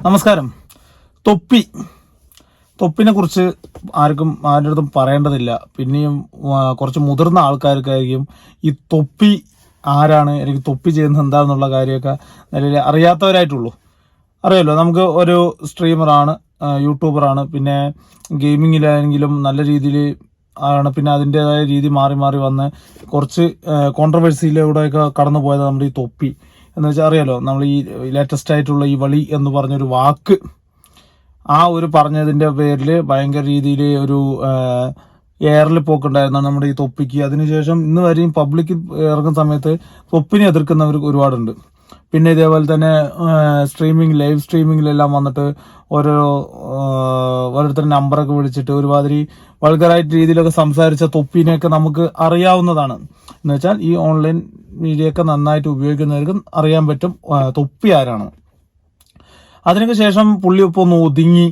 നമസ്കാരം. തൊപ്പിനെ കുറിച്ച് ആരുടെ അടുത്തും പറയേണ്ടതില്ല. പിന്നെയും കുറച്ച് മുതിർന്ന ആൾക്കാർക്കായിരിക്കും ഈ തൊപ്പി ആരാണ്, എനിക്ക് തൊപ്പി ചെയ്യുന്നത് എന്താണെന്നുള്ള കാര്യമൊക്കെ നിലവിൽ അറിയാത്തവരായിട്ടുള്ളൂ. അറിയാലോ, നമുക്ക് ഒരു സ്ട്രീമറാണ്, യൂട്യൂബറാണ്, പിന്നെ ഗെയിമിങ്ങിലാണെങ്കിലും നല്ല രീതിയിൽ ആണ്. പിന്നെ അതിൻ്റെതായ രീതി മാറി മാറി വന്ന് കുറച്ച് കോൺട്രവേഴ്സിയിലൂടെയൊക്കെ കടന്നു പോയത് നമ്മുടെ ഈ തൊപ്പി എന്ന് വെച്ചാൽ അറിയാലോ, നമ്മൾ ഈ ലേറ്റസ്റ്റ് ആയിട്ടുള്ള ഈ വളി എന്ന് പറഞ്ഞൊരു വാക്ക്, ആ ഒരു പറഞ്ഞതിന്റെ പേരിൽ ഭയങ്കര രീതിയിൽ ഒരു എയറിൽ പോക്കുണ്ടായിരുന്നു നമ്മുടെ ഈ തൊപ്പിക്ക്. അതിനുശേഷം ഇന്ന് വരെയും പബ്ലിക്കിൽ ഇറങ്ങുന്ന സമയത്ത് തൊപ്പിനെ എതിർക്കുന്നവർ ഒരുപാടുണ്ട്. പിന്നെ ഇതേപോലെ തന്നെ ലൈവ് സ്ട്രീമിങ്ങിലെല്ലാം വന്നിട്ട് ഓരോരുത്തരുടെ നമ്പറൊക്കെ വിളിച്ചിട്ട് ഒരുമാതിരി വൾഗറായിട്ട് രീതിയിലൊക്കെ സംസാരിച്ച തൊപ്പിനെയൊക്കെ നമുക്ക് അറിയാവുന്നതാണ്. എന്ന് വെച്ചാൽ ഈ ഓൺലൈൻ മീഡിയയൊക്കെ നന്നായിട്ട് ഉപയോഗിക്കുന്നവർക്ക് അറിയാൻ പറ്റും തൊപ്പി ആരാണ്. അതിനൊക്കെ ശേഷം പുള്ളി ഇപ്പോൾ ഒന്ന് ഒതുങ്ങി,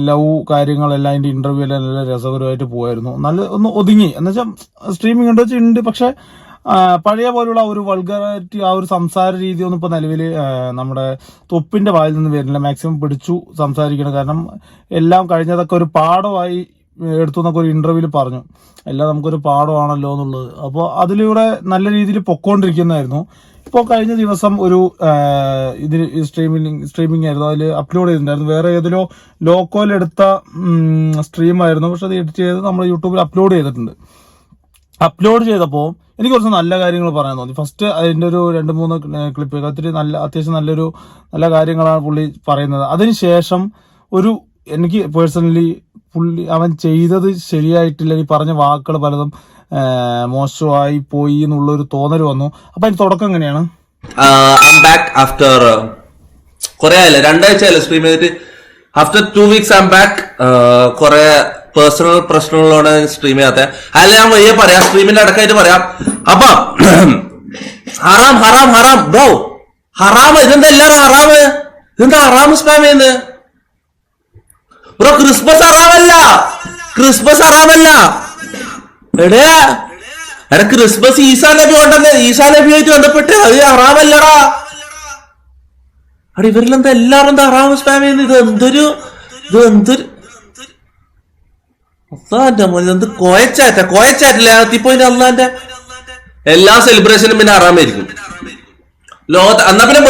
ലവ് കാര്യങ്ങളെല്ലാം അതിൻ്റെ ഇന്റർവ്യൂ എല്ലാം നല്ല രസകരമായിട്ട് പോയായിരുന്നു. ഒന്ന് ഒതുങ്ങി എന്ന് വെച്ചാൽ സ്ട്രീമിംഗ് ഉണ്ട്. പക്ഷെ പഴയ പോലുള്ള ഒരു വൾഗറായിട്ട് ആ ഒരു സംസാര രീതിയൊന്നും ഇപ്പൊ നിലവിൽ നമ്മുടെ തൊപ്പിന്റെ വായിൽ നിന്ന് വരുന്നില്ല. മാക്സിമം പിടിച്ചു സംസാരിക്കണം. കാരണം എല്ലാം കഴിഞ്ഞതൊക്കെ ഒരു പാഠമായി എടുത്തു എന്നൊക്കെ ഒരു ഇന്റർവ്യൂവിൽ പറഞ്ഞു. എല്ലാം നമുക്കൊരു പാഠമാണല്ലോ എന്നുള്ളത്. അപ്പോൾ അതിലൂടെ നല്ല രീതിയിൽ പൊക്കോണ്ടിരിക്കുന്നതായിരുന്നു. ഇപ്പോൾ കഴിഞ്ഞ ദിവസം ഒരു സ്ട്രീമിംഗ് ആയിരുന്നു, അതിൽ അപ്ലോഡ് ചെയ്തിട്ടുണ്ടായിരുന്നു. വേറെ ഏതിലോ ലോക്കോയിലെടുത്ത സ്ട്രീമായിരുന്നു, പക്ഷെ അത് എഡിറ്റ് ചെയ്ത് നമ്മൾ യൂട്യൂബിൽ അപ്ലോഡ് ചെയ്തിട്ടുണ്ട്. അപ്ലോഡ് ചെയ്തപ്പോൾ എനിക്ക് കുറച്ച് നല്ല കാര്യങ്ങൾ പറയാൻ തോന്നി. ഫസ്റ്റ് അതിൻ്റെ ഒരു 2-3 ക്ലിപ്പ് അത്യാവശ്യം നല്ല കാര്യങ്ങളാണ് പുള്ളി പറയുന്നത്. അതിനുശേഷം എനിക്ക് പേഴ്സണലി അവൻ ചെയ്തത് ശരിയായിട്ടില്ല, ഈ പറഞ്ഞ വാക്കുകൾ പലതും മോശമായി പോയി എന്നുള്ളൊരു തോന്നൽ വന്നു. അപ്പൊ അതിന്റെ തുടക്കം എങ്ങനെയാണ്? കുറെ ആയില്ലേ, 2 ആഴ്ചയല്ലേ സ്ട്രീം ചെയ്തിട്ട്. After 2 weeks I am back. കുറെ പേഴ്സണൽ പ്രശ്നങ്ങളോട് സ്ട്രീം ചെയ്യാത്ത അല്ല, ഞാൻ വയ്യ പറയാം, സ്ട്രീമിന്റെ അടക്കമായിട്ട് പറയാം. അപ്പൊ ഹറാം ഹറാം ഹറാം ബ്രോ, ഹറാം. ഇതെന്താ എല്ലാരും ഹറാമ്? ഇതെന്താ ഹറാം സ്പാം ചെയ്യുന്നത് ബ്രോ? ക്രിസ്മസ് ഹറാമല്ല എടാ ക്രിസ്മസ് ഈസാ നബി കൊണ്ടെന്ന്, ഈസാ നബിയായിട്ട് ബന്ധപ്പെട്ട് അത് ഹറാമല്ലടാ. അവിടെ ഇവരിലെന്താ എല്ലാരും എന്താ ഹറാം സ്പാം ചെയ്യുന്നത്? ഇതെന്ത് കോയച്ചാറ്റില്ല എത്തിപ്പോയിന്റെ അള്ളാന്റെ എല്ലാ സെലിബ്രേഷനും പിന്നെ ഹറാമായിരിക്കും ലോകത്ത്. എന്നാ പിന്നെ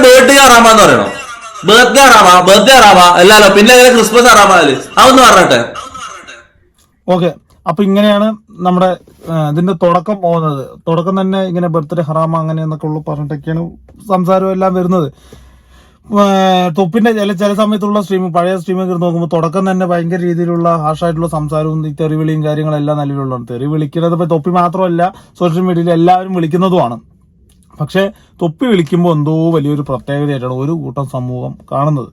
ബർത്ത്ഡേ ഹറാമാന്ന് പറയണോ? ബർത്ത്ഡേ ഹറാമാ അല്ലല്ലോ, പിന്നെ എങ്ങനെ ക്രിസ്മസ് ഹറാമാല്? അതൊന്ന് പറഞ്ഞട്ടെ. ഓക്കെ, അപ്പൊ ഇങ്ങനെയാണ് നമ്മുടെ ഇതിന്റെ തുടക്കം പോകുന്നത്. തുടക്കം തന്നെ ഇങ്ങനെ ബർത്ത്ഡേ ഹറാമ അങ്ങനെ എന്നൊക്കെ ഉള്ളു പറഞ്ഞിട്ടൊക്കെയാണ് സംസാരം എല്ലാം വരുന്നത്. തൊപ്പിന്റെ ചില സമയത്തുള്ള പഴയ സ്ട്രീമൊക്കെ നോക്കുമ്പോൾ തുടക്കം തന്നെ ഭയങ്കര രീതിയിലുള്ള ഹാർഷായിട്ടുള്ള സംസാരവും ഈ തെറിവിളിയും കാര്യങ്ങളെല്ലാം നിലവിലുള്ളതാണ്. തെറി വിളിക്കുന്നത് ഇപ്പൊ തൊപ്പി മാത്രമല്ല, സോഷ്യൽ മീഡിയയിൽ എല്ലാവരും വിളിക്കുന്നതുമാണ്. പക്ഷെ തൊപ്പി വിളിക്കുമ്പോൾ എന്തോ വലിയൊരു പ്രത്യേകതയായിട്ടാണ് ഒരു കൂട്ടം സമൂഹം കാണുന്നത്.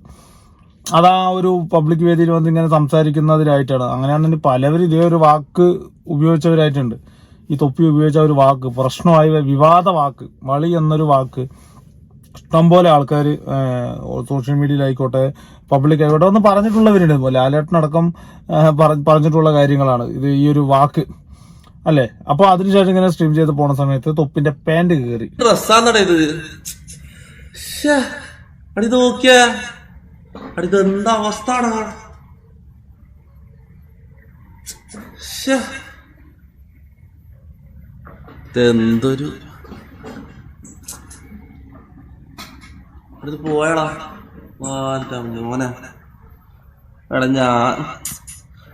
അതാ ഒരു പബ്ലിക് വേദിയിൽ വന്ന് ഇങ്ങനെ സംസാരിക്കുന്നതിലായിട്ടാണ്. അങ്ങനെയാണെങ്കിൽ പലവരും ഇതേ ഒരു വാക്ക് ഉപയോഗിച്ചവരായിട്ടുണ്ട്. ഈ തൊപ്പി ഉപയോഗിച്ച ഒരു വാക്ക്, പ്രശ്നമായ വിവാദ വാക്ക്, വളി എന്നൊരു വാക്ക് ഇഷ്ടംപോലെ ആൾക്കാർ സോഷ്യൽ മീഡിയയിലായിക്കോട്ടെ പബ്ലിക് ആയിക്കോട്ടെ ഒന്ന് പറഞ്ഞിട്ടുള്ളവരുണ്ട്. ലാലേട്ടനടക്കം പറഞ്ഞിട്ടുള്ള കാര്യങ്ങളാണ് ഇത്, ഈ ഒരു വാക്ക് അല്ലേ. അപ്പൊ അതിനുശേഷം ഇങ്ങനെ സ്ട്രീം ചെയ്ത് പോണ സമയത്ത് തൊപ്പിന്റെ പാന്റ് കയറി. ഇതെന്താ അവസ്ഥ? എന്തൊരു അടുത്ത് പോയടാ മോനെ.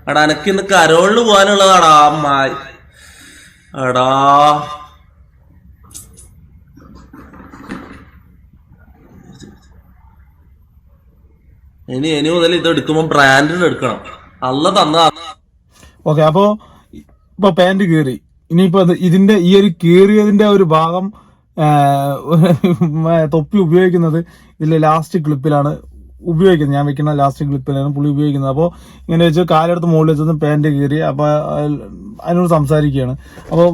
എടാ എനക്കിന്ന് കരോളിന് പോകാനുള്ളതാടാ അമ്മായി. എടാ ഇനി മുതൽ ഇത് എടുക്കുമ്പോ ബ്രാൻഡിന് എടുക്കണം. അല്ല തന്ന. ഓക്കെ, അപ്പൊ പാന്റ് കീറി. ഇനിയിപ്പോ ഇതിന്റെ ഈ ഒരു കീറിയതിന്റെ ഒരു ഭാഗം തൊപ്പി ഉപയോഗിക്കുന്നത് ഇതിലെ ലാസ്റ്റ് ക്ലിപ്പിലാണ് ഉപയോഗിക്കുന്നത്. ഞാൻ വെക്കുന്ന ലാസ്റ്റ് ക്ലിപ്പിലാണ് പുള്ളി ഉപയോഗിക്കുന്നത്. അപ്പോൾ ഇങ്ങനെ വെച്ച് കാലെടുത്ത് മുകളിൽ വെച്ചൊന്ന് പാന്റ് കീറി. അപ്പൊ അതിനോട് സംസാരിക്കുകയാണ്. അപ്പോൾ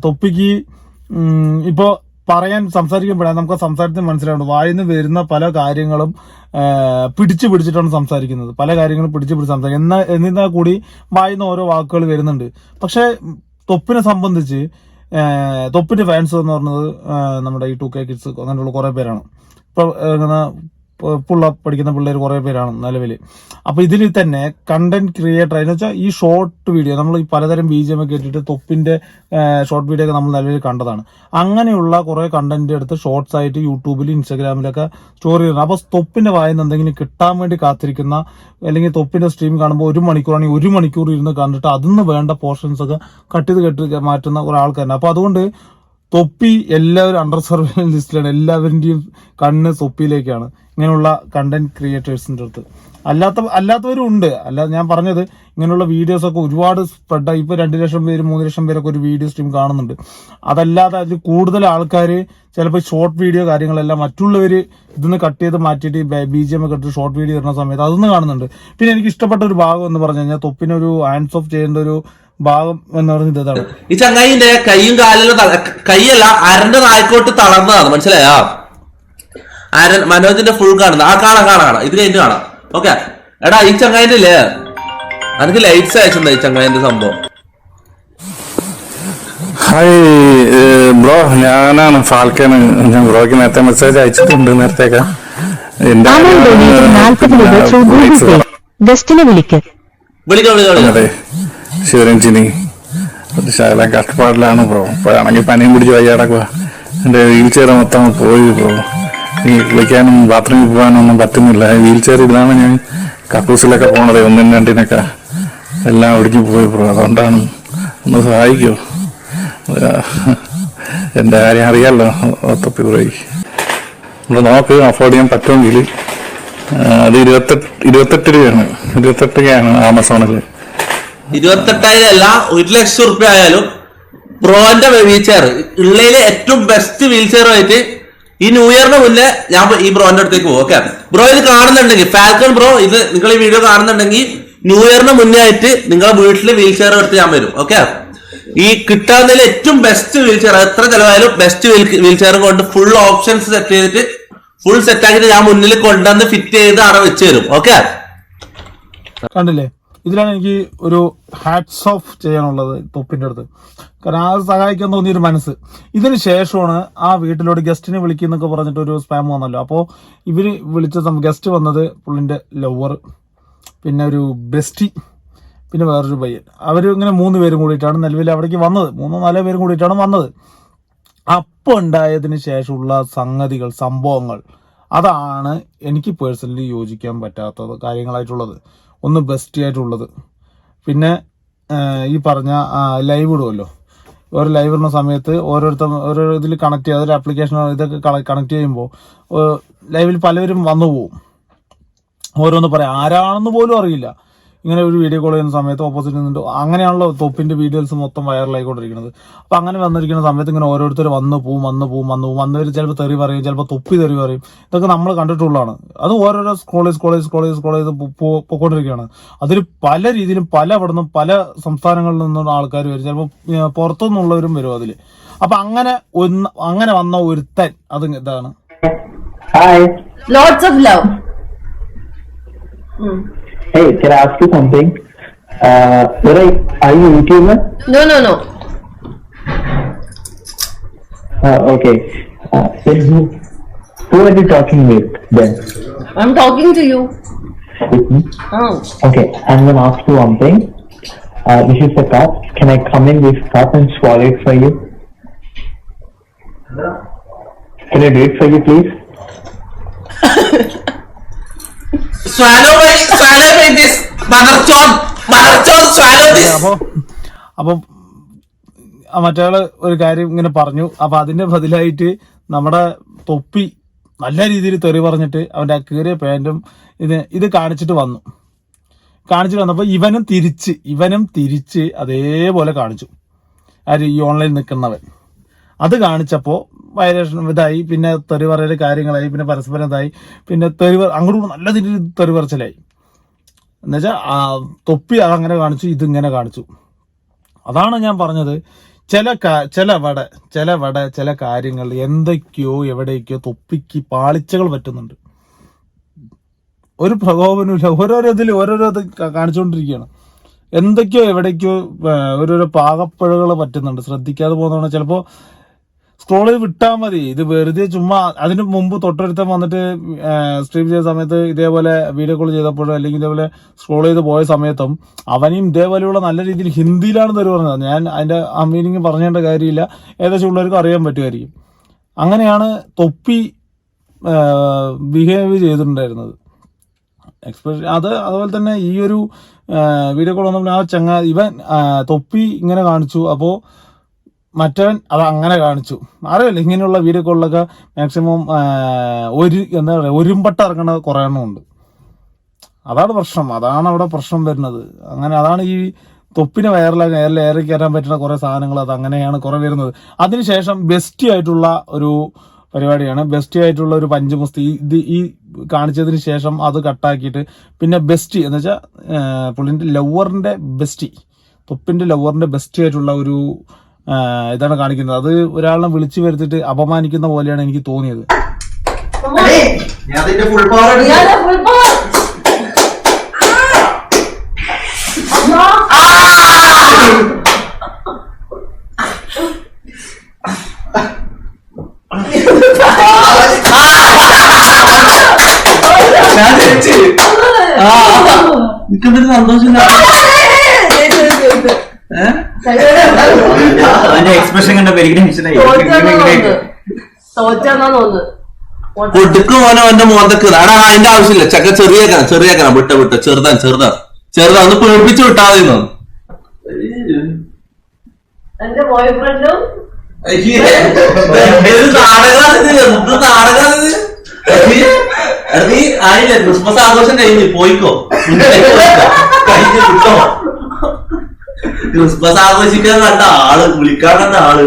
തൊപ്പിക്ക് ഇപ്പോ സംസാരിക്കുമ്പോഴാണ് നമുക്ക് സംസാരത്തിന് മനസ്സിലാവുന്നത് വായിന്ന് വരുന്ന പല കാര്യങ്ങളും പിടിച്ചിട്ടാണ് സംസാരിക്കുന്നത്. പല കാര്യങ്ങളും പിടിച്ച് സംസാരിക്കുന്നത്. എന്നിരുന്നാൽ കൂടി വായിന്ന് ഓരോ വാക്കുകൾ വരുന്നുണ്ട്. പക്ഷെ തൊപ്പിനെ സംബന്ധിച്ച് തൊപ്പിന്റെ ഫാൻസ് എന്ന് പറഞ്ഞത് നമ്മുടെ ഈ 2K കിഡ്സ് അങ്ങനെയുള്ള കുറെ പേരാണ്. ഇപ്പൊ ഇപ്പുള്ള പഠിക്കുന്ന പിള്ളേർ കുറെ പേരാണ് നിലവിൽ. അപ്പൊ ഇതിൽ തന്നെ കണ്ടന്റ് ക്രിയേറ്റർ എന്ന് വെച്ചാൽ ഈ ഷോർട്ട് വീഡിയോ നമ്മൾ ഈ പലതരം BGM ഒക്കെ ഇട്ടിട്ട് തൊപ്പിന്റെ ഷോർട്ട് വീഡിയോ ഒക്കെ നമ്മൾ നിലവിൽ കണ്ടതാണ്. അങ്ങനെയുള്ള കുറെ കണ്ടന്റ് എടുത്ത് ഷോർട്സ് ആയിട്ട് യൂട്യൂബിൽ ഇൻസ്റ്റാഗ്രാമിലൊക്കെ സ്റ്റോറി ചെയ്യുന്നത്. അപ്പൊ തൊപ്പിന്റെ വായന എന്തെങ്കിലും കിട്ടാൻ വേണ്ടി കാത്തിരിക്കുന്ന, അല്ലെങ്കിൽ തൊപ്പിന്റെ സ്ട്രീം കാണുമ്പോൾ 1 മണിക്കൂറാണെങ്കിൽ 1 മണിക്കൂർ ഇരുന്ന് കണ്ടിട്ട് അതിന്ന് വേണ്ട പോർഷൻസ് ഒക്കെ കട്ട് ചെയ്ത് മാറ്റുന്ന കുറെ ആൾക്കാരുണ്ട്. അപ്പൊ അതുകൊണ്ട് തൊപ്പി എല്ലാവരും അണ്ടർ സർവൈലൻസ് ലിസ്റ്റിലാണ്. എല്ലാവരുടെയും കണ്ണ് തൊപ്പിയിലേക്കാണ് ഇങ്ങനെയുള്ള കണ്ടന്റ് ക്രിയേറ്റേഴ്സിന്റെ അടുത്ത്. അല്ലാത്തവരും ഉണ്ട്. അല്ലാതെ ഞാൻ പറഞ്ഞത് ഇങ്ങനെയുള്ള വീഡിയോസ് ഒക്കെ ഒരുപാട് സ്പ്രെഡായി. ഇപ്പൊ 2 ലക്ഷം പേര് 3 ലക്ഷം പേരൊക്കെ ഒരു വീഡിയോ സ്ട്രീം കാണുന്നുണ്ട്. അതല്ലാതെ അതിൽ കൂടുതൽ ആൾക്കാർ ചിലപ്പോൾ ഷോർട്ട് വീഡിയോ കാര്യങ്ങളെല്ലാം മറ്റുള്ളവര് ഇതിന്ന് കട്ട് ചെയ്ത് മാറ്റിയിട്ട് BGM ഒക്കെ ഇട്ട് ഷോർട്ട് വീഡിയോ ഇടുന്ന സമയത്ത് അതൊന്നും കാണുന്നുണ്ട്. പിന്നെ എനിക്ക് ഇഷ്ടപ്പെട്ട ഒരു ഭാഗം എന്ന് പറഞ്ഞു കഴിഞ്ഞാൽ തൊപ്പിനൊരു ഹാൻഡ്സ് ഓഫ് ചെയ്യേണ്ട ഒരു ഭാഗം എന്ന് പറഞ്ഞത് ഇതാണ്. ഈ ചങ്ങായിന്റെ കൈയും കാലിലും കൈയല്ല അരന്റെ നായ്ക്കോട്ട് തളർന്നതാണ്, മനസ്സിലായോ? അരൻ മനോജിന്റെ ഫുൾ കാണുന്ന കാണാം ഇത് കഴിഞ്ഞിട്ട് കാണാം. ഓക്കെ എടാ, ഈ ചങ്ങായിന്റെ ഇല്ലേ എനിക്ക് ലൈറ്റ്സ് അയച്ചെന്താ ഈ ചങ്ങായിന്റെ സംഭവം? ഹായ് ബ്രോ, ഞാനാണ് ഫാൽക്കൻ. ഞാൻ ബ്രോയ്ക്ക് നേരത്തെ മെസ്സേജ് അയച്ചിട്ടുണ്ട്. നേരത്തേക്ക് അതെ ശിവരഞ്ജിനി ശകല കഷ്ടപ്പാടിലാണ് ബ്രോ. ഇപ്പോഴാണെങ്കിൽ പനിയും പിടിച്ച് വയ്യാടക്കുക. എന്റെ വീൽ ചെയർ മൊത്തം പോയി ബ്രോ. ഈ കുളിക്കാനും ബാത്റൂമിൽ പോകാനും ഒന്നും പറ്റുന്നില്ല. വീൽ ചെയർ ഇതാണ് ഞാൻ കക്കൂസിലൊക്കെ പോണത്. 1 2 എല്ലാം ഒടിഞ്ഞു പോയി ബ്രോ. അതുകൊണ്ടാണ്, ഒന്ന് സഹായിക്കോ? എന്റെ കാര്യം അറിയാലോ തൊപ്പി ബ്രോയ്ക്ക്. ഇവിടെ നോക്ക്, അഫോർഡ് ചെയ്യാൻ പറ്റുമെങ്കിൽ. അത് 28 രൂപയാണ്. 28 രൂപയാണ് ആമസോണിൽ. 28,000 അല്ല, 1 ലക്ഷം റുപ്യ ആയാലും ബ്രോന്റെ വീൽ ചെയർ ഉള്ളതിലെ ഏറ്റവും ബെസ്റ്റ് വീൽ ചെയറുമായിട്ട് ഈ ന്യൂ ഇയറിന് മുന്നേ ഞാൻ ഈ ബ്രോന്റെ അടുത്തേക്ക് പോകും. ഓക്കെ ബ്രോ, ഇത് കാണുന്നുണ്ടെങ്കിൽ ഫാൽക്കൺ ബ്രോ, ഇത് നിങ്ങൾ ഈ വീഡിയോ കാണുന്നുണ്ടെങ്കിൽ ന്യൂ ഇയറിന് മുന്നേ ആയിട്ട് നിങ്ങളെ വീട്ടില് വീൽ ചെയർ എടുത്ത് ഞാൻ വരും. ഓക്കെ ഈ കിട്ടാവുന്നതിൽ ഏറ്റവും ബെസ്റ്റ് വീൽ ചെയർ, എത്ര ചെലവായാലും ബെസ്റ്റ് വീൽ ചെയർ കൊണ്ട് ഫുൾ ഓപ്ഷൻസ് സെറ്റ് ചെയ്തിട്ട് ഫുൾ സെറ്റ് ആക്കിയിട്ട് ഞാൻ മുന്നിൽ കൊണ്ടുവന്ന് ഫിറ്റ് ചെയ്ത് അവിടെ വെച്ച് തരും. ഓക്കെ കണ്ടില്ലേ? ഇതിലാണ് എനിക്ക് ഒരു ഹാറ്റ്സ് ഓഫ് ചെയ്യാനുള്ളത് തൊപ്പിന്റെ അടുത്ത്. കാരണം ആ സഹായിക്കാൻ തോന്നിയൊരു മനസ്സ്. ഇതിന് ശേഷമാണ് ആ വീട്ടിലോട്ട് ഗസ്റ്റിനെ വിളിക്കുന്നൊക്കെ പറഞ്ഞിട്ട് ഒരു സ്പാം വന്നല്ലോ. അപ്പോൾ ഇവര് വിളിച്ച ഗസ്റ്റ് വന്നത് പുള്ളിന്റെ ലവർ, പിന്നെ ഒരു ബെസ്റ്റി, പിന്നെ വേറൊരു പയ്യൻ. അവർ ഇങ്ങനെ 3 പേരും കൂടിയിട്ടാണ് നിലവിൽ അവിടേക്ക് വന്നത്. 3-4 പേരും കൂടിയിട്ടാണ് വന്നത്. അപ്പോൾ ഉണ്ടായതിന് ശേഷമുള്ള സംഗതികൾ, സംഭവങ്ങൾ, അതാണ് എനിക്ക് പേഴ്സണലി യോജിക്കാൻ പറ്റാത്തത് കാര്യങ്ങളായിട്ടുള്ളത്. ഒന്ന് ബെസ്റ്റി ആയിട്ടുള്ളത്. പിന്നെ ഈ പറഞ്ഞ ലൈവ് ഇടുമല്ലോ, ഓരോ ലൈവ് ഇടുന്ന സമയത്ത് ഓരോ ഇതിൽ കണക്ട് ചെയ്യുക, അതൊരു ആപ്ലിക്കേഷൻ ഇതൊക്കെ കണക്ട് ചെയ്യുമ്പോൾ ലൈവിൽ പലവരും വന്നു പോവും. ഓരോന്ന് പറയാം, ആരാണെന്ന് പോലും അറിയില്ല. ഇങ്ങനെ ഒരു വീഡിയോ കോൾ ചെയ്യുന്ന സമയത്ത് ഓപ്പോസിറ്റ് നിന്നിട്ട് അങ്ങനെയാണല്ലോ തൊപ്പിന്റെ വീഡിയോസ് മൊത്തം വൈറലായിക്കൊണ്ടിരിക്കുന്നത്. അപ്പൊ അങ്ങനെ വന്നിരിക്കുന്ന സമയത്ത് ഇങ്ങനെ ഓരോരുത്തർ വന്നു പോവും. വന്നവർ ചിലപ്പോൾ തെറി പറയും, ചിലപ്പോൾ തൊപ്പി തെറി പറയും. ഇതൊക്കെ നമ്മൾ കണ്ടിട്ടുള്ളതാണ്. അത് ഓരോരോ സ്ക്രോൾ ചെയ്ത് പോയിക്കൊണ്ടിരിക്കുകയാണ്. അതിൽ പല രീതിയിലും പല ഇവിടുന്നും പല സംസ്ഥാനങ്ങളിൽ നിന്നുള്ള ആൾക്കാർ വരും, ചിലപ്പോൾ പുറത്തുനിന്നുള്ളവരും വരും അതിൽ. അപ്പൊ അങ്ങനെ വന്ന ഒരുത്തൻ അത് ഇതാണ്. Lots of love. Hey, can I ask you something? Are you a YouTuber? No. Okay. Who are you talking with then? I'm talking to you. With me? Oh. Okay, I'm gonna ask you one thing. This is a cup. Can I come in this cup and swallow it for you? Can I do it for you, please? swallow this motherchod swallow this. അപ്പൊ മറ്റയാള് ഒരു കാര്യം ഇങ്ങനെ പറഞ്ഞു. അപ്പൊ അതിന്റെ ബദലായിട്ട് നമ്മുടെ തൊപ്പി നല്ല രീതിയിൽ തെറി പറഞ്ഞിട്ട് അവന്റെ ആ കീറിയ പാന്റും ഇത് കാണിച്ചിട്ട് വന്നപ്പോ ഇവനും തിരിച്ച് അതേപോലെ കാണിച്ചു. ആര്? ഈ ഓൺലൈൻ നിൽക്കുന്നവൻ. അത് കാണിച്ചപ്പോ വൈറേഷൻ ഇതായി, പിന്നെ തെറി പറയൽ കാര്യങ്ങളായി, പിന്നെ പരസ്പരം ഇതായി, പിന്നെ അങ്ങോട്ട് നല്ല രീതിയിൽ തെറി പറച്ചിലായി. എന്നുവെച്ചാൽ തൊപ്പി അതങ്ങനെ കാണിച്ചു, ഇതിങ്ങനെ കാണിച്ചു. അതാണ് ഞാൻ പറഞ്ഞത്. ചില കാര്യങ്ങൾ എന്തൊക്കെയോ എവിടേക്കോ തൊപ്പിക്ക് പാളിച്ചകൾ പറ്റുന്നുണ്ട്. ഒരു പ്രകോപനമില്ല. ഓരോരോ കാണിച്ചുകൊണ്ടിരിക്കുകയാണ്. എന്തൊക്കെയോ എവിടേക്കോ ഓരോരോ പാകപ്പിഴകൾ പറ്റുന്നുണ്ട്. ശ്രദ്ധിക്കാതെ പോകുന്നതാണ്. ചിലപ്പോൾ സ്ക്രോൾ ചെയ്ത് വിട്ടാൽ മതി. ഇത് വെറുതെ ചുമ്മാ അതിന് മുമ്പ് തൊട്ടടുത്ത് വന്നിട്ട് സ്ട്രീം ചെയ്ത സമയത്ത് ഇതേപോലെ വീഡിയോ കോൾ ചെയ്തപ്പോഴും അല്ലെങ്കിൽ ഇതേപോലെ സ്ക്രോൾ ചെയ്ത് പോയ സമയത്തും അവനെയും ഇതേപോലെയുള്ള നല്ല രീതിയിൽ ഹിന്ദിയിലാണ് തരു പറഞ്ഞത്. ഞാൻ അതിന്റെ ആ മീനിങ് പറഞ്ഞേണ്ട കാര്യമില്ല, ഏകദേശം ഉള്ളവർക്ക് അറിയാൻ പറ്റുമായിരിക്കും. അങ്ങനെയാണ് തൊപ്പി ബിഹേവ് ചെയ്തിട്ടുണ്ടായിരുന്നത്. എക്സ്പ്രഷൻ അതുപോലെ തന്നെ ഈ ഒരു വീഡിയോ കോൾ വന്നപ്പോൾ ഇവൻ തൊപ്പി ഇങ്ങനെ കാണിച്ചു, അപ്പോൾ മറ്റവൻ അത് അങ്ങനെ കാണിച്ചു. അറിയില്ല, ഇങ്ങനെയുള്ള വീഡിയോ കോളിലൊക്കെ മാക്സിമം എന്താ പറയുക ഒരുമ്പട്ട ഇറങ്ങുന്ന കുറേ എണ്ണമുണ്ട്. അതാണ് പ്രശ്നം, അതാണ് അവിടെ പ്രശ്നം വരുന്നത്. അങ്ങനെ അതാണ് ഈ തൊപ്പിനെ ഏറി കയറാൻ പറ്റുന്ന കുറെ സാധനങ്ങൾ അത് അങ്ങനെയാണ് കുറെ വരുന്നത്. അതിനുശേഷം ബെസ്റ്റി ആയിട്ടുള്ള ഒരു പരിപാടിയാണ്, ബെസ്റ്റി ആയിട്ടുള്ള ഒരു പഞ്ചമുസ്തി. ഇത് ഈ കാണിച്ചതിന് ശേഷം അത് കട്ടാക്കിയിട്ട് പിന്നെ ബെസ്റ്റി എന്ന് വെച്ചാൽ പുള്ളിന്റെ ലവറിന്റെ ബെസ്റ്റി, തൊപ്പിന്റെ ലവറിന്റെ ബെസ്റ്റി ആയിട്ടുള്ള ഒരു ഇതാണ് കാണിക്കുന്നത്. അത് ഒരാളിനെ വിളിച്ചു വരുത്തിട്ട് അപമാനിക്കുന്ന പോലെയാണ് എനിക്ക് തോന്നിയത്. എക്സ്പ്രഷൻ കണ്ടപ്പോ കൊടുക്കുമോനോ എന്റെ മോന്തക്ക് അടാ അതിന്റെ ആവശ്യമില്ല. ചക്ക ചെറിയാക്കണം വിട്ട ചെറുതാ ഒന്ന് പേടിപ്പിച്ചു വിട്ടാതെ. എന്റെ ബോയ് ഫ്രണ്ടും നീ ആയില്ല, ക്രിസ്മസ് ആഘോഷം കഴിഞ്ഞു പോയിക്കോ, കഴിഞ്ഞു വിട്ടോ. ക്രിസ്മസ് ആഘോഷിക്കാൻ കണ്ട ആള്, വിളിക്കാൻ കണ്ട ആള്.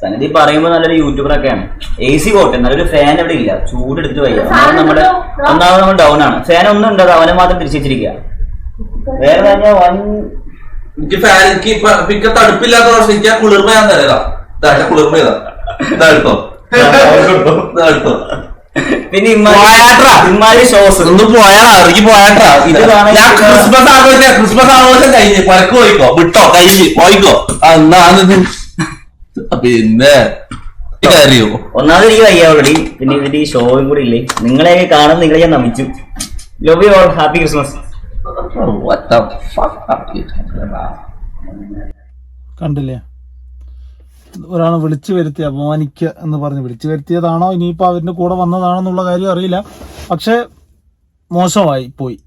സന്നിധി പറയുമ്പോ നല്ലൊരു യൂട്യൂബറൊക്കെയാണ്. AC പോട്ടെ, നല്ലൊരു ഫാൻ ഇവിടെ ഇല്ല, ചൂടെടുത്ത് വയ്യ. ഒന്നാമത് നമ്മൾ ഡൗൺ ആണ്. ഫാൻ ഒന്നും ഉണ്ടോ, അവനെ മാത്രം തിരിച്ചു വെച്ചിരിക്കുക. വേറെ എനിക്ക് ഫാൻ എനിക്ക് തണുപ്പില്ലാത്ത വർഷം എനിക്ക് ആ കുളിർമ ഞാൻ തരാം. കുളിർമ ഇതാട്ടോ പിന്നെ ഇമ്മാതിരി ഷോസ് ഒന്ന് പോയാടാ, ഇറങ്ങി പോയാട്ടാ. ക്രിസ്മസ് ആഘോഷം കഴിഞ്ഞ് പരക്ക് പോയിക്കോ, വിട്ടോ, കഴിഞ്ഞ് പോയിക്കോ. പിന്നെ കാര്യോ ഒന്നാമത് എനിക്ക് വയ്യ ഓൾറെഡി. പിന്നെ ഇതിന്റെ ഈ ഷോയും കൂടി ഇല്ലേ, നിങ്ങളെയൊക്കെ കാണുന്ന നിങ്ങളെ ഞാൻ നമിച്ചു. Love you all, happy Christmas. കണ്ടില്ലേ, ഒരാളെ വിളിച്ചു വരുത്തി അപമാനിക്കുക എന്ന് പറഞ്ഞ് വിളിച്ചു വരുത്തിയതാണോ ഇനിയിപ്പോ അവരുടെ കൂടെ വന്നതാണോ എന്നുള്ള കാര്യം അറിയില്ല. പക്ഷെ മോശമായി പോയി.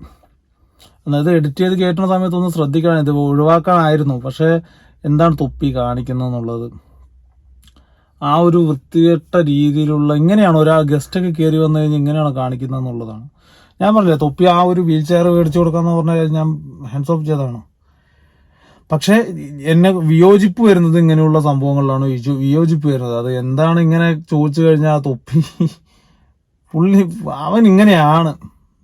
അതായത് എഡിറ്റ് ചെയ്ത് കേട്ടുന്ന സമയത്തൊന്ന് ശ്രദ്ധിക്കണം, ഇത് ഒഴിവാക്കാനായിരുന്നു. പക്ഷെ എന്താണ് തൊപ്പി കാണിക്കുന്നതെന്നുള്ളത്, ആ ഒരു വൃത്തികെട്ട രീതിയിലുള്ള ഇങ്ങനെയാണ് ഒരാൾ ഗസ്റ്റൊക്കെ കയറി വന്നു കഴിഞ്ഞാൽ ഇങ്ങനെയാണ് കാണിക്കുന്നത് എന്നുള്ളതാണ്. ഞാൻ പറഞ്ഞില്ലേ, തൊപ്പി ആ ഒരു വീൽ ചെയർ മേടിച്ചു കൊടുക്കാന്ന് പറഞ്ഞാൽ ഞാൻ ഹാൻഡ്സ് ഓഫ് ചെയ്തതാണ്. പക്ഷെ എന്നെ വിയോജിപ്പ് വരുന്നത് ഇങ്ങനെയുള്ള സംഭവങ്ങളിലാണ് വിയോജിപ്പ് വരുന്നത്. അത് എന്താണ് ഇങ്ങനെ ചോദിച്ചു കഴിഞ്ഞാൽ തൊപ്പി പുള്ളി അവൻ ഇങ്ങനെയാണ്.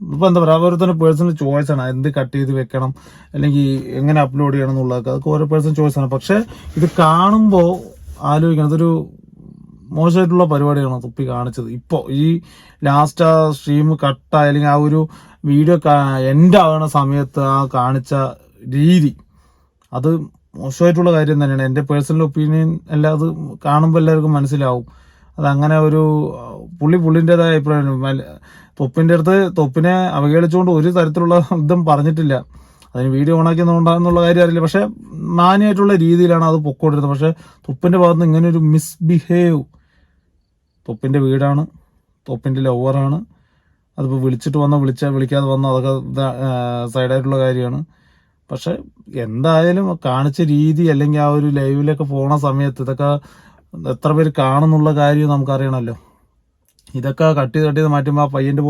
ഇപ്പൊ എന്താ പറയുക, ഓരോരുത്തരുടെ പേഴ്സണൽ ചോയ്സ് ആണ് എന്ത് കട്ട് ചെയ്ത് വെക്കണം അല്ലെങ്കിൽ എങ്ങനെ അപ്ലോഡ് ചെയ്യണം എന്നുള്ളതൊക്കെ, അതൊക്കെ ഓരോ പേഴ്സണൽ ചോയ്സ് ആണ്. പക്ഷെ ഇത് കാണുമ്പോൾ ആലോചിക്കണം, ഇതൊരു മോശമായിട്ടുള്ള പരിപാടിയാണ് തൊപ്പി കാണിച്ചത്. ഇപ്പോൾ ഈ ലാസ്റ്റ് ആ സ്ട്രീം കട്ടായി അല്ലെങ്കിൽ ആ ഒരു വീഡിയോ എൻഡ് ആവുന്ന സമയത്ത് ആ കാണിച്ച രീതി അത് മോശമായിട്ടുള്ള കാര്യം തന്നെയാണ്. എൻ്റെ പേഴ്സണൽ ഒപ്പീനിയൻ അല്ല, അത് കാണുമ്പോൾ എല്ലാവർക്കും മനസ്സിലാവും. അതങ്ങനെ ഒരു പുള്ളിൻ്റെതായ അഭിപ്രായം. തൊപ്പിനെ അവഹേളിച്ചുകൊണ്ട് ഒരു തരത്തിലുള്ള ഇതും പറഞ്ഞിട്ടില്ല. അതിന് വീഡിയോ ഓണാക്കിയെന്നുണ്ടാകുന്നുള്ള കാര്യം അറിയില്ല. പക്ഷെ മാന്യമായിട്ടുള്ള രീതിയിലാണ് അത് പൊക്കോണ്ടിരുന്നത്. പക്ഷെ തൊപ്പിന്റെ ഭാഗത്ത് നിന്ന് ഇങ്ങനെ ഒരു മിസ്ബിഹേവ്. തൊപ്പിന്റെ വീടാണ്, തൊപ്പിന്റെ ലവറാണ്. അതിപ്പോൾ വിളിച്ചിട്ട് വന്നോ വിളിക്കാതെ വന്നോ അതൊക്കെ സൈഡായിട്ടുള്ള കാര്യമാണ്. പക്ഷെ എന്തായാലും കാണിച്ച രീതി അല്ലെങ്കിൽ ആ ഒരു ലൈവിലൊക്കെ പോണ സമയത്ത് ഇതൊക്കെ എത്ര പേര് കാണുന്നുള്ള കാര്യം നമുക്കറിയണമല്ലോ. ഇതൊക്കെ കട്ട് ചെയ്ത് മാറ്റുമ്പോൾ ആ പയ്യന്റെ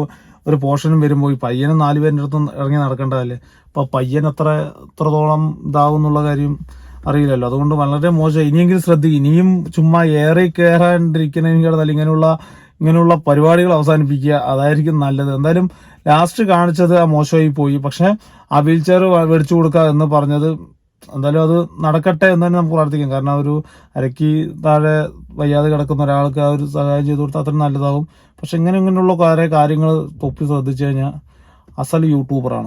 ഒരു പോർഷനും വരുമ്പോൾ ഈ പയ്യനും 4 പേരുടെ അടുത്ത് ഇറങ്ങി നടക്കേണ്ടതല്ലേ. അപ്പൊ പയ്യൻ എത്രത്തോളം ഇതാവും എന്നുള്ള കാര്യം അറിയില്ലല്ലോ. അതുകൊണ്ട് വളരെ മോശം. ഇനിയെങ്കിലും ശ്രദ്ധിക്കും. ഇനിയും ചുമ്മാ ഏറെ കയറാണ്ടിരിക്കുന്നതിനേക്കാൾ ഇങ്ങനെയുള്ള പരിപാടികൾ അവസാനിപ്പിക്കുക, അതായിരിക്കും നല്ലത്. എന്തായാലും ലാസ്റ്റ് കാണിച്ചത് ആ മോശമായി പോയി. പക്ഷെ ആ വീൽ ചെയർ മേടിച്ചു കൊടുക്കുക എന്ന് പറഞ്ഞത് എന്തായാലും അത് നടക്കട്ടെ എന്ന് തന്നെ നമുക്ക് പ്രാർത്ഥിക്കാം. കാരണം ആ ഒരു അരക്കി താഴെ വയ്യാതെ കിടക്കുന്ന ഒരാൾക്ക് ആ ഒരു സഹായം ചെയ്തു കൊടുത്താൽ അത്ര നല്ലതാവും. പക്ഷെ ഇങ്ങനെയുള്ള കുറെ കാര്യങ്ങൾ തൊപ്പി ശ്രദ്ധിച്ചു കഴിഞ്ഞാൽ അസൽ യൂട്യൂബറാണ്.